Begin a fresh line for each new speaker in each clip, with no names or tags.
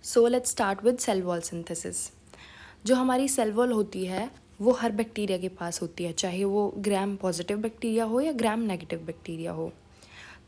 So let's start with cell wall synthesis. जो हमारी cell wall होती है वो हर बैक्टीरिया के पास होती है, चाहे वो ग्राम पॉजिटिव बैक्टीरिया हो या ग्राम नेगेटिव बैक्टीरिया हो।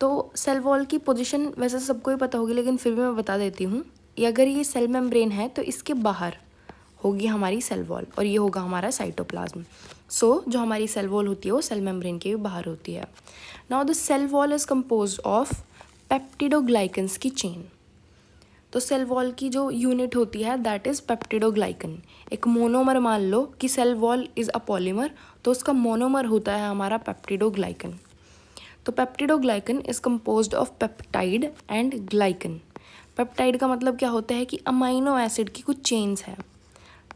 तो सेल वॉल की पोजीशन वैसे सबको ही पता होगी, लेकिन फिर भी मैं बता देती हूँ। ये अगर ये सेल मेम्ब्रेन है तो इसके बाहर होगी हमारी सेल वॉल और ये होगा हमारा साइटोप्लाज्म। जो हमारी सेल वॉल होती है वो सेल मेम्ब्रेन के भी बाहर होती है। Now the cell wall is compose of peptidoglycans की चेन। तो सेल वॉल की जो यूनिट होती है दैट इज़ पेप्टिडोग्लाइकन। एक मोनोमर मान लो कि cell wall is a polymer, तो उसका मोनोमर होता है हमारा पेप्टिडोग्लाइकन। तो peptidoglycan is composed of peptide and glycan. Peptide का मतलब क्या होता है कि अमाइनो एसिड की कुछ चेन्स है।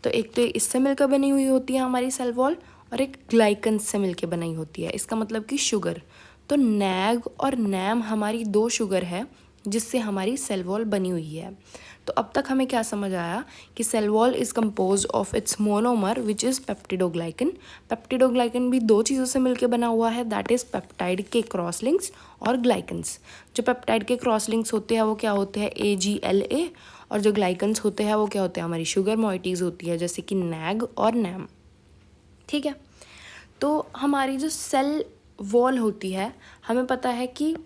तो एक तो इससे मिलकर बनी हुई होती है हमारी सेल वॉल और एक ग्लाइकन से मिलकर बनाई होती है। इसका मतलब कि शुगर। तो नैग और नैम हमारी दो शुगर है जिससे हमारी सेल वॉल बनी हुई है। तो अब तक हमें क्या समझ आया कि cell wall is compose of its monomer which is peptidoglycan. Peptidoglycan भी दो चीज़ों से मिलकर बना हुआ है, दैट इज़ पेप्टाइड के क्रॉस लिंक्स और ग्लाइकन्स। जो पेप्टाइड के क्रॉस लिंक्स होते हैं वो क्या होते हैं, AGLA, और जो ग्लाइकन्स होते हैं वो क्या होते हैं, हमारी शुगर मॉइटीज़ होती है जैसे कि नैग और नैम। ठीक है। तो हमारी जो सेल वॉल होती है, हमें पता है कि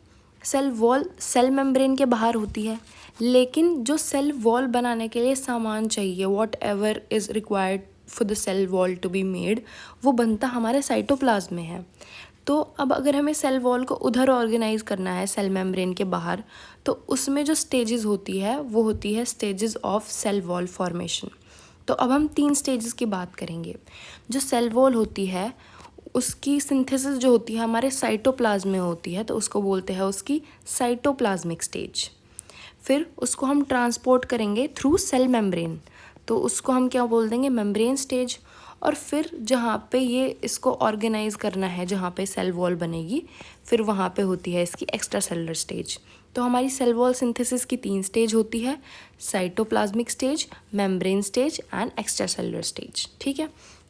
सेल वॉल सेल मेम्ब्रेन के बाहर होती है, लेकिन जो सेल वॉल बनाने के लिए सामान चाहिए, whatever is required for the cell wall to be made, वो बनता हमारे साइटोप्लाज्म में है। तो अब अगर हमें सेल वॉल को उधर ऑर्गेनाइज करना है सेल मेम्ब्रेन के बाहर, तो उसमें जो स्टेजेस होती है वो होती है stages of cell wall formation. तो अब हम 3 स्टेजेस की बात करेंगे। जो सेल वॉल होती है उसकी सिंथेसिस जो होती है हमारे साइटोप्लाज्म में होती है, तो उसको बोलते हैं उसकी साइटोप्लाज्मिक स्टेज। फिर उसको हम ट्रांसपोर्ट करेंगे थ्रू सेल मेम्ब्रेन, तो उसको हम क्या बोल देंगे, मेम्ब्रेन स्टेज। और फिर जहाँ पे ये इसको ऑर्गेनाइज करना है, जहाँ पे सेल वॉल बनेगी, फिर वहाँ पे होती है इसकी एक्स्ट्रा सेलुलर स्टेज। तो हमारी सेल वॉल सिंथेसिस की 3 स्टेज होती है, cytoplasmic stage, membrane stage and extracellular stage. ठीक है।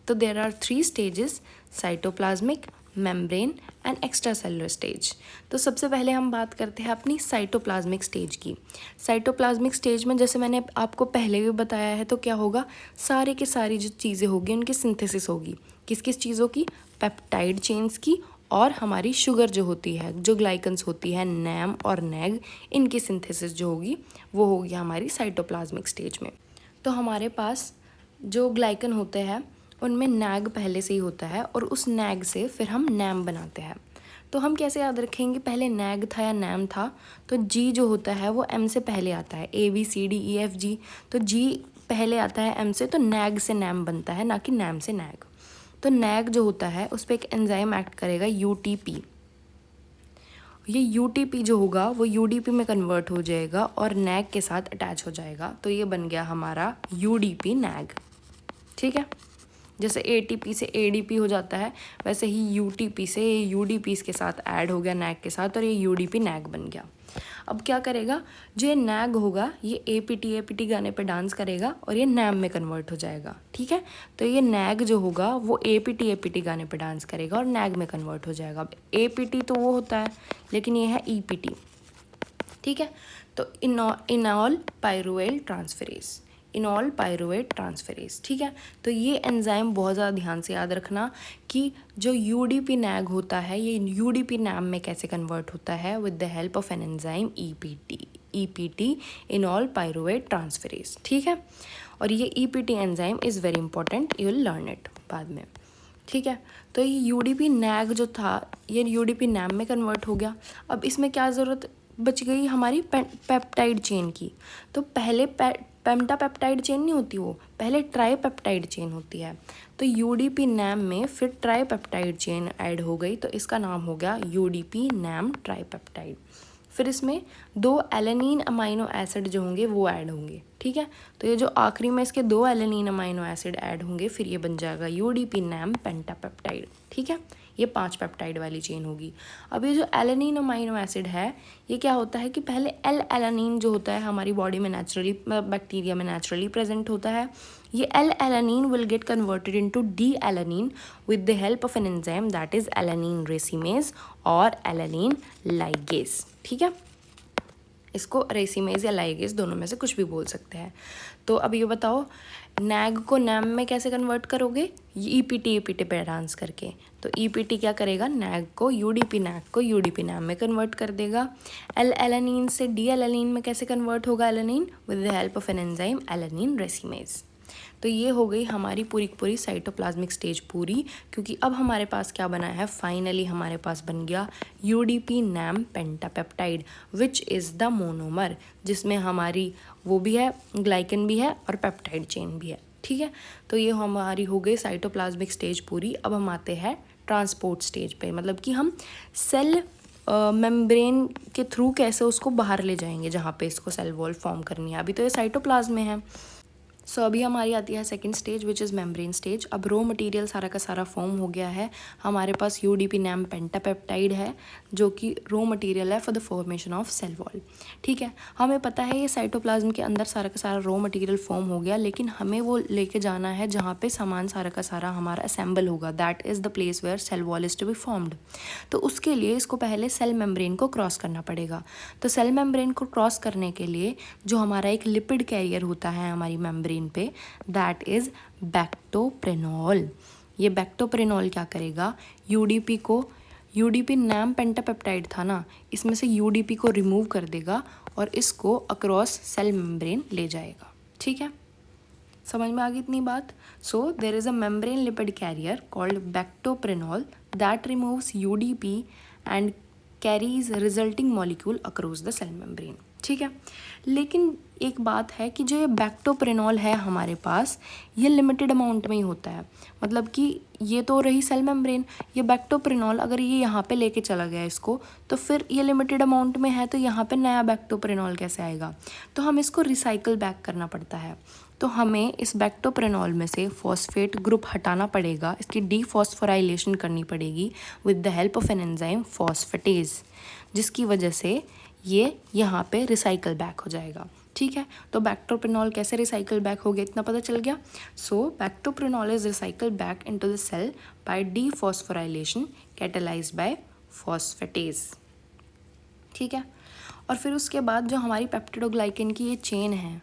तो there are 3 stages, cytoplasmic, membrane and extracellular stage. तो सबसे पहले हम बात करते हैं अपनी साइटोप्लाज्मिक स्टेज की। साइटोप्लाज्मिक स्टेज में जैसे मैंने आपको पहले भी बताया है, तो क्या होगा, सारे के सारी जो चीज़ें होगी उनकी सिंथेसिस होगी। किस किस चीज़ों की, पेप्टाइड चेन्स की, और हमारी शुगर जो होती है, जो ग्लाइकन्स होती है, नैम और नैग, इनकी सिंथेसिस जो होगी वो होगी हमारी साइटोप्लाज्मिक स्टेज में। तो हमारे पास जो ग्लाइकन होते हैं उनमें नैग पहले से ही होता है और उस नैग से फिर हम नैम बनाते हैं। तो हम कैसे याद रखेंगे, पहले नैग था या नैम था, तो जी जो होता है वो एम से पहले आता है, ABCDEFG। तो जी पहले आता है एम से, तो नैग से नैम बनता है, ना कि नैम से नैग। तो नैग जो होता है उस पर एक एंजाइम एक्ट करेगा UTP। ये UTP जो होगा वो UDP में कन्वर्ट हो जाएगा और नैग के साथ अटैच हो जाएगा, तो ये बन गया हमारा UDP नैग। ठीक है। जैसे ATP से ADP हो जाता है, वैसे ही UTP से UDP इसके साथ ऐड हो गया नैग के साथ, और ये UDP नैग बन गया। अब क्या करेगा, जो ये नैग होगा ये APT गाने पे डांस करेगा और ये नैम में कन्वर्ट हो जाएगा। ठीक है। तो ये नैग जो होगा वो APT गाने पे डांस करेगा और नैग में कन्वर्ट हो जाएगा। अब APT तो वो होता है, लेकिन ये है EPT। ठीक है। तो इनॉल पायरुवेट ट्रांसफेरेज, इनॉल पायरुवेट ट्रांसफेरेज। ठीक है। तो ये एंजाइम बहुत ज़्यादा ध्यान से याद रखना कि जो UDP नैग होता है ये UDP नैम में कैसे कन्वर्ट होता है, with the help of an enzyme EPT, इनॉल pyruvate transferase. ठीक है। और ये EPT enzyme is very important, you will learn it बाद में। ठीक है। तो ये UDP नैग जो था ये UDP नैम में कन्वर्ट हो गया। अब इसमें क्या ज़रूरत बच गई, हमारी पेप्टाइड चेन की। तो पहले पेंटापेप्टाइड चेन नहीं होती, वो पहले ट्राईपेप्टाइड चेन होती है। तो UDP नैम में फिर ट्राईपेप्टाइड चेन ऐड हो गई, तो इसका नाम हो गया UDP नैम ट्राईपेप्टाइड। फिर इसमें 2 एलेनिन अमाइनो एसिड जो होंगे वो ऐड होंगे। ठीक है। तो ये जो आखिरी में इसके 2 एलेनिन अमाइनो एसिड ऐड होंगे, फिर ये बन जाएगा UDP नैम पेंटापेप्टाइड। ठीक है। ये 5 पेप्टाइड वाली चेन होगी। अब ये जो एलेनिन अमाइनो एसिड है ये क्या होता है कि पहले L-एलानिन जो होता है हमारी बॉडी में नेचुरली, बैक्टीरिया में नेचुरली प्रेजेंट होता है, ये L alanine will get converted into D alanine with the help of an enzyme that is alanine racemase और एलानिन लाइगेज। ठीक है। इसको रेसिमेज या लाइगेज दोनों में से कुछ भी बोल सकते हैं। तो अब ये बताओ नैग को नैम में कैसे कन्वर्ट करोगे? ईपीटी पे डांस करके। तो ईपीटी क्या करेगा? नैग को यूडीपी नैग को यूडीपी नैम में कन्वर्ट कर देगा। एलेनिन से डी एलेनिन में कैसे कन्वर्ट होगा alanine? With the help of an enzyme alanine racemase. तो ये हो गई हमारी पूरी की पूरी साइटोप्लाज्मिक स्टेज पूरी, क्योंकि अब हमारे पास क्या बना है? फाइनली हमारे पास बन गया UDP name pentapeptide which is the monomer, जिसमें हमारी वो भी है, ग्लाइकन भी है और पेप्टाइड चेन भी है। ठीक है, तो ये हमारी हो गई साइटोप्लाज्मिक स्टेज पूरी। अब हम आते हैं ट्रांसपोर्ट स्टेज पे, मतलब कि हम सेल मेम्ब्रेन के थ्रू कैसे उसको बाहर ले जाएंगे जहाँ पे इसको सेल वॉल फॉर्म करनी है। अभी तो ये साइटोप्लाज्म में है। सो अभी हमारी आती है second stage which is membrane stage. अब रो मटेरियल सारा का सारा फॉर्म हो गया है, हमारे पास यूडीपी नैम पेंटापेप्टाइड है जो कि रो मटेरियल है for the formation of cell wall. ठीक है, हमें पता है ये साइटोप्लाज्म के अंदर सारा का सारा रो मटेरियल फॉर्म हो गया, लेकिन हमें वो लेके जाना है जहाँ पे सामान सारा का सारा हमारा असेंबल होगा, that is the place where cell wall is to be formed. तो उसके लिए इसको पहले सेल मेम्ब्रेन को क्रॉस करना पड़ेगा। तो सेल मेम्ब्रेन को क्रॉस करने के लिए जो हमारा एक लिपिड कैरियर होता है हमारी मेम्ब्रेन पे, दैट इज बैक्टोप्रेनॉल। ये बैक्टोप्रेनॉल क्या करेगा? यूडीपी नैम पेंटापेप्टाइड था ना, इसमें से यूडीपी को रिमूव कर देगा और इसको अक्रॉस सेल मेम्ब्रेन ले जाएगा। ठीक है, समझ में आ गई इतनी बात? So there is a membrane lipid carrier called bactoprenol that removes UDP and carries resulting molecule across the cell membrane. ठीक है, लेकिन एक बात है कि जो ये बैक्टोप्रेनॉल है हमारे पास, ये लिमिटेड अमाउंट में ही होता है। मतलब कि ये तो रही सेल मेम्ब्रेन, ये बैक्टोप्रेनॉल अगर ये यहाँ पे लेके चला गया इसको, तो फिर ये लिमिटेड अमाउंट में है, तो यहाँ पे नया बैक्टोप्रेनॉल कैसे आएगा? तो हम इसको रिसाइकल बैक करना पड़ता है। तो हमें इस बैक्टोप्रेनॉल में से फॉस्फेट ग्रुप हटाना पड़ेगा, इसकी डीफॉस्फोराइलेशन करनी पड़ेगी with the help of an enzyme phosphatase, जिसकी वजह से ये यहाँ पे रिसाइकल बैक हो जाएगा। ठीक है, तो बैक्टोप्रेनॉल कैसे रिसाइकल बैक हो गया इतना पता चल गया। So bactoprenol is recycle back into the cell by dephosphorylation catalysed by phosphatase. ठीक है, और फिर उसके बाद जो हमारी पेप्टिडोग्लाइकन की ये चेन है,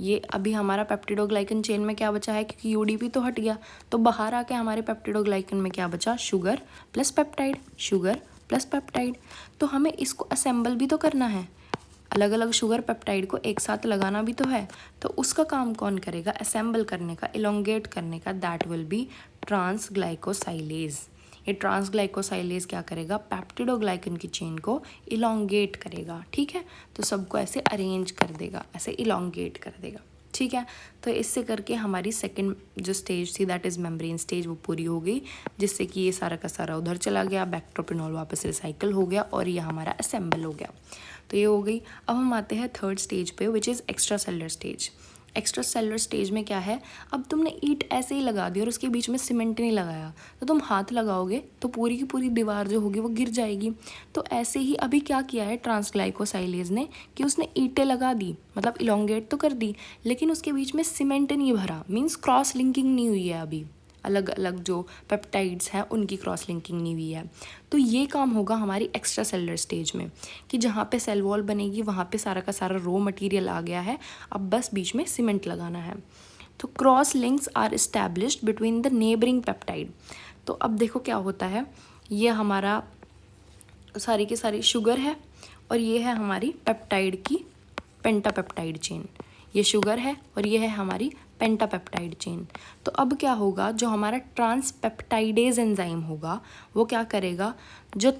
ये अभी हमारा पेप्टिडोग्लाइकन चेन में क्या बचा है? क्योंकि यूडीपी तो हट गया, तो बाहर आके हमारे पेप्टिडोग्लाइकन में क्या बचा? Sugar plus peptide, sugar plus peptide. तो हमें इसको असेंबल भी तो करना है, अलग अलग शुगर पेप्टाइड को एक साथ लगाना भी तो है। तो उसका काम कौन करेगा? असेंबल करने का, इलोंगेट करने का, दैट विल बी ट्रांसग्लाइकोसाइलेज। ये ट्रांसग्लाइकोसाइलेज क्या करेगा? पेप्टिडोग्लाइकन की चेन को इलोंगेट करेगा। ठीक है, तो सबको ऐसे अरेंज कर देगा, ऐसे इलोंगेट कर देगा। ठीक है, तो इससे करके हमारी सेकंड जो स्टेज थी दैट इज़ मेम्ब्रेन स्टेज वो पूरी हो गई, जिससे कि ये सारा का सारा उधर चला गया, बैक्टोप्रेनॉल वापस रिसाइकल हो गया और ये हमारा असेंबल हो गया। तो ये हो गई। अब हम आते हैं थर्ड स्टेज पे which is extra cellular stage. Extra cellular stage में क्या है? अब तुमने ईंट ऐसे ही लगा दी और उसके बीच में सीमेंट नहीं लगाया, तो तुम हाथ लगाओगे तो पूरी की पूरी दीवार जो होगी वो गिर जाएगी। तो ऐसे ही अभी क्या किया है ट्रांसग्लाइकोसाइलेज ने कि उसने ईंटें लगा दी, मतलब इलोंगेट तो कर दी, लेकिन उसके बीच में सीमेंट नहीं भरा, मीन्स क्रॉस लिंकिंग नहीं हुई है। अभी अलग अलग जो पेप्टाइड्स हैं उनकी क्रॉस लिंकिंग नहीं हुई है। तो ये काम होगा हमारी एक्स्ट्रा सेलुलर स्टेज में, कि जहाँ पे सेल वॉल बनेगी वहाँ पे सारा का सारा रो मटेरियल आ गया है, अब बस बीच में सीमेंट लगाना है। तो cross links are established between the neighbouring peptide. तो अब देखो क्या होता है, ये हमारा सारी की सारी शुगर है और ये है हमारी पेप्टाइड की पेंटापेप्टाइड चेन। ये शुगर है और ये है हमारी पेंटापेप्टाइड चेन। तो अब क्या होगा, जो हमारा ट्रांसपेप्टाइडेज एंजाइम होगा वो क्या करेगा, जो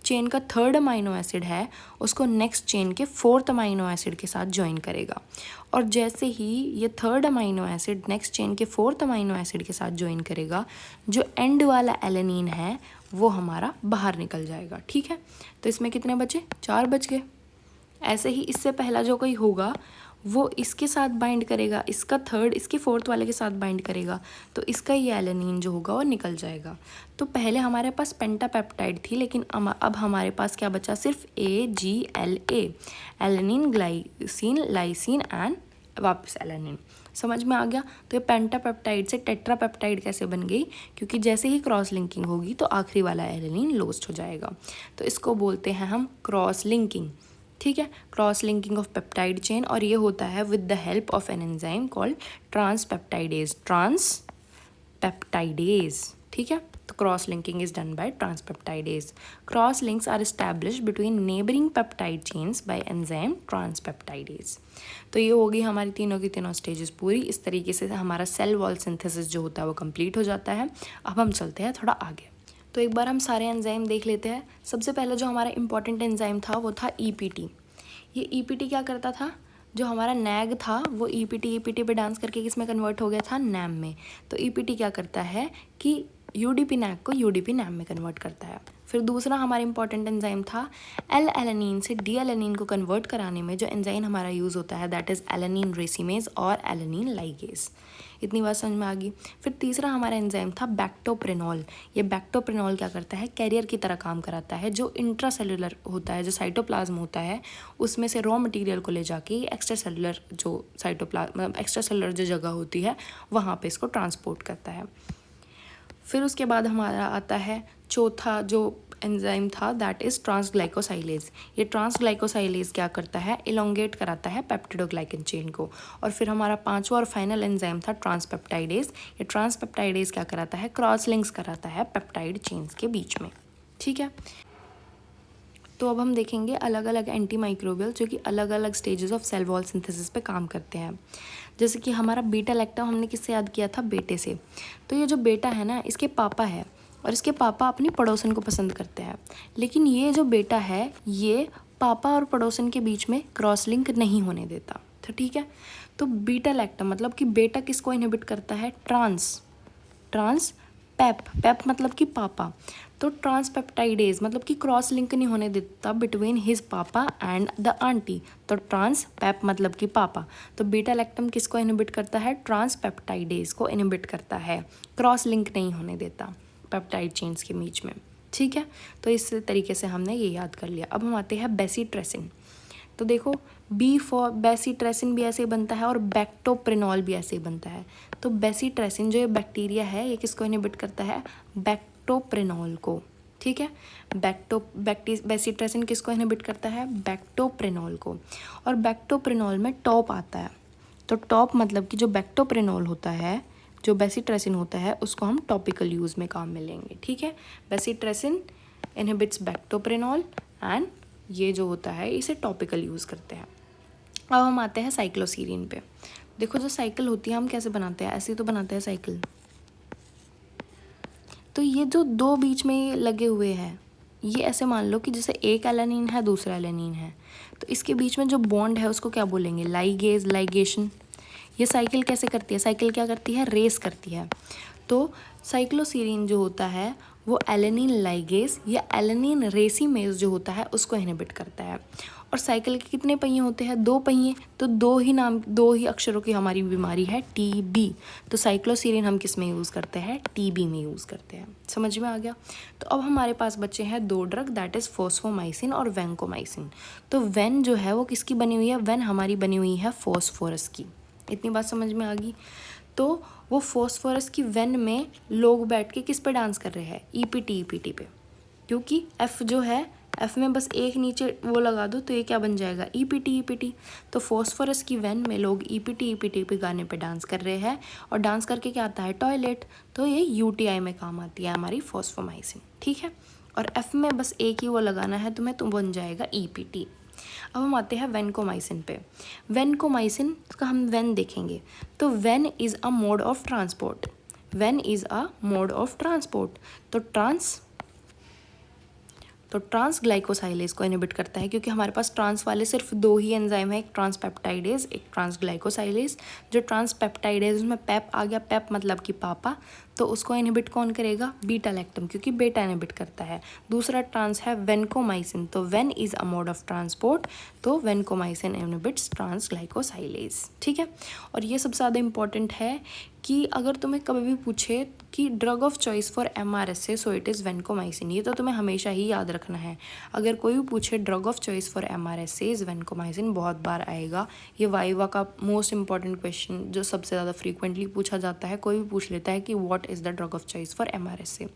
चेन का थर्ड अमाइनो एसिड है उसको नेक्स्ट चेन के फोर्थ अमाइनो एसिड के साथ ज्वाइन करेगा। और जैसे ही ये third amino acid next chain के फोर्थ अमाइनो एसिड के साथ ज्वाइन करेगा, जो एंड वाला एलेनिन है वो हमारा बाहर निकल जाएगा। ठीक है, तो इसमें कितने बचे? 4 बच गए। ऐसे ही इससे पहला जो कोई होगा वो इसके साथ बाइंड करेगा, इसका थर्ड इसके फोर्थ वाले के साथ बाइंड करेगा, तो इसका ये एलेनिन जो होगा वो निकल जाएगा। तो पहले हमारे पास पेंटापेप्टाइड थी, लेकिन अब हमारे पास क्या बचा? सिर्फ AGLA, alanine, glycine, lysine and वापस एलेनिन। समझ में आ गया? तो ये पेंटापेप्टाइड से टेट्रापेप्टाइड कैसे बन गई? क्योंकि जैसे ही क्रॉस लिंकिंग होगी तो आखिरी वाला एलेनिन लोस्ट हो जाएगा। तो इसको बोलते हैं हम क्रॉस लिंकिंग। ठीक है, cross linking of peptide chain, और ये होता है with the help of an enzyme called transpeptidase, transpeptidase. ठीक है, तो cross linking is done by transpeptidase. Cross links are established between neighbouring peptide chains by enzyme transpeptidase. तो ये होगी हमारी तीनों की तीनों स्टेजेस पूरी। इस तरीके से हमारा सेल वॉल सिंथेसिस जो होता है वो कंप्लीट हो जाता है। अब हम चलते हैं थोड़ा आगे। तो एक बार हम सारे एंजाइम देख लेते हैं। सबसे पहले जो हमारा इंपॉर्टेंट एंजाइम था वो था ईपीटी। ये ईपीटी क्या करता था, जो हमारा नैग था वो ईपीटी पे डांस करके किस में कन्वर्ट हो गया था, नैम में। तो ईपीटी क्या करता है कि यूडीपी नैग को यूडीपी नैम में कन्वर्ट करता है। फिर दूसरा हमारा इंपॉर्टेंट एंजाइम था एल एलेनिन से डी एलेनिन को कन्वर्ट कराने में जो एंजाइम हमारा यूज़ होता है दैट इज़ एलेनिन रेसिमेज और एलेनिन लाइगेज। इतनी बात समझ में आ गई। फिर तीसरा हमारा एंजाइम था बैक्टोप्रेनॉल। ये बैक्टोप्रेनॉल क्या करता है, कैरियर की तरह काम कराता है। जो इंट्रासेलुलर होता है, जो साइटोप्लाज्म होता है, उसमें से रॉ मटेरियल को ले जाके एक्स्ट्रा सेलुलर जो साइटोप्लाज्म मतलब एक्स्ट्रा सेलुलर जो जगह होती है वहाँ पे इसको ट्रांसपोर्ट करता है। फिर उसके बाद हमारा आता है चौथा जो एंजाइम था दैट इज़ ट्रांसग्लाइकोसाइलेज। ये ट्रांसग्लाइकोसाइलेज क्या करता है, इलोंगेट कराता है पेप्टिडोग्लाइकन चेन को। और फिर हमारा पांचवा और फाइनल एंजाइम था ट्रांसपेप्टाइडेज। ये ट्रांसपेप्टाइडेज क्या कराता है, क्रॉस लिंक्स कराता है पेप्टाइड चेन्स के बीच में। ठीक है, तो अब हम देखेंगे अलग अलग एंटी माइक्रोबियल जो कि अलग अलग stages of cell wall synthesis पे काम करते हैं। जैसे कि हमारा बीटा लैक्टम हमने किससे याद किया था, बेटे से। तो ये जो बेटा है ना, इसके पापा है और इसके पापा अपनी पड़ोसन को पसंद करते हैं। लेकिन ये जो बेटा है ये पापा और पड़ोसन के बीच में क्रॉस लिंक नहीं होने देता। तो ठीक है, तो बीटा लैक्टम मतलब कि बेटा किसको इनहिबिट करता है, ट्रांस पेप मतलब कि पापा। तो ट्रांसपेप्टाइडेज मतलब कि क्रॉस लिंक नहीं होने देता बिटवीन हिज पापा एंड द आंटी। तो ट्रांस पेप मतलब कि पापा। तो बीटा लैक्टम किसको इनहिबिट करता है, ट्रांसपेप्टाइडेज को इनहिबिट करता है, क्रॉस लिंक नहीं होने देता पेप्टाइड चेन्स के बीच में। ठीक है, तो इस तरीके से हमने ये याद कर लिया। अब हम आते हैं बेसिट्रेसिन। तो देखो बी फॉर बेसिट्रेसिन भी ऐसे ही बनता है और बैक्टोप्रेनॉल भी ऐसे ही बनता है। तो बेसिट्रेसिन जो ये बैक्टीरिया है ये किसको इनहिबिट करता है, बैक्टोप्रेनॉल को। ठीक है, बेसिट्रेसिन किसको इनहिबिट करता है, बैक्टोप्रेनॉल को। और बैक्टोप्रेनॉल में टॉप आता है। तो टॉप मतलब कि जो बैक्टोप्रेनॉल होता है, जो बेसिट्रेसिन होता है, उसको हम टॉपिकल यूज़ में काम में लेंगे। ठीक है, बेसिट्रेसिन इनहिबिट्स बैक्टोप्रेनॉल एंड ये जो होता है इसे टॉपिकल यूज़ करते हैं। अब हम आते हैं साइक्लोसीरीन पे। देखो जो साइकिल होती है हम कैसे बनाते हैं, ऐसे ही तो बनाते हैं साइकिल। तो ये जो दो बीच में लगे हुए हैं ये ऐसे मान लो कि जैसे एक एलेनिन है दूसरा एलेनिन है, तो इसके बीच में जो बॉन्ड है उसको क्या बोलेंगे, लाइगेज, लाइगेशन। ये साइकिल कैसे करती है, साइकिल क्या करती है, रेस करती है। तो साइक्लोसीरीन जो होता है वो एलेनिन लाइगेज या एलेनिन रेसीमेज जो होता है उसको इनहिबिट करता है। और साइकिल के कितने पहिए होते हैं, दो पहिए। तो दो ही अक्षरों की हमारी बीमारी है टीबी। तो साइक्लोसीरीन हम किस में यूज़ करते हैं, टीबी में यूज़ करते हैं। समझ में आ गया। तो अब हमारे पास बचे हैं दो ड्रग दैट इज़ फोस्फोमाइसिन और वैंकोमाइसिन। तो वैन जो है वो किसकी बनी हुई है, वैन हमारी बनी हुई है फॉस्फोरस की। इतनी बात समझ में आ गई। तो वो फॉस्फोरस की वैन में लोग बैठ के किस पे डांस कर रहे हैं, ईपीटी पे। क्योंकि एफ जो है, एफ में बस एक नीचे वो लगा दो तो ये क्या बन जाएगा, ईपीटी। तो फॉस्फोरस की वैन में लोग ईपीटी पे गाने पे डांस कर रहे हैं और डांस करके क्या आता है, टॉयलेट। तो ये यूटीआई में काम आती है हमारी फॉस्फोमाइसिन। ठीक है, और एफ में बस एक ही वो लगाना है तुम्हें, तो बन जाएगा ईपीटी। अब हम आते हैं वैनकोमाइसिन पे। वैनकोमाइसिन का हम वैन देखेंगे। तो van is a mode of transport, van is a mode of transport. तो ट्रांसग्लाइकोसाइलेज को इनहिबिट करता है, क्योंकि हमारे पास ट्रांस वाले सिर्फ दो ही एंजाइम है, एक ट्रांसपेप्टाइडेज एक ट्रांसग्लाइकोसाइलेज। जो ट्रांसपेप्टाइडेज उसमें पेप आ गया, पेप मतलब कि पापा। तो उसको इनहिबिट कौन करेगा, बीटा लैक्टम, क्योंकि बेटा इनहिबिट करता है। दूसरा ट्रांस है वैनकोमाइसिन। तो van is a mode of transport, तो वैनकोमाइसिन इनहिबिट्स ट्रांसग्लाइकोसाइलेज। ठीक है, और ये सबसे ज़्यादा इंपॉर्टेंट है कि अगर तुम्हें कभी भी पूछे कि drug of choice for MRSA, so it is vancomycin. ये तो तुम्हें हमेशा ही याद रखना है। अगर कोई भी पूछे drug of choice for MRSA is vancomycin, बहुत बार आएगा। ये वाइवा का मोस्ट इंपॉर्टेंट क्वेश्चन जो सबसे ज़्यादा फ्रीक्वेंटली पूछा जाता है। कोई भी पूछ लेता है कि what is the drug of choice for MRSA.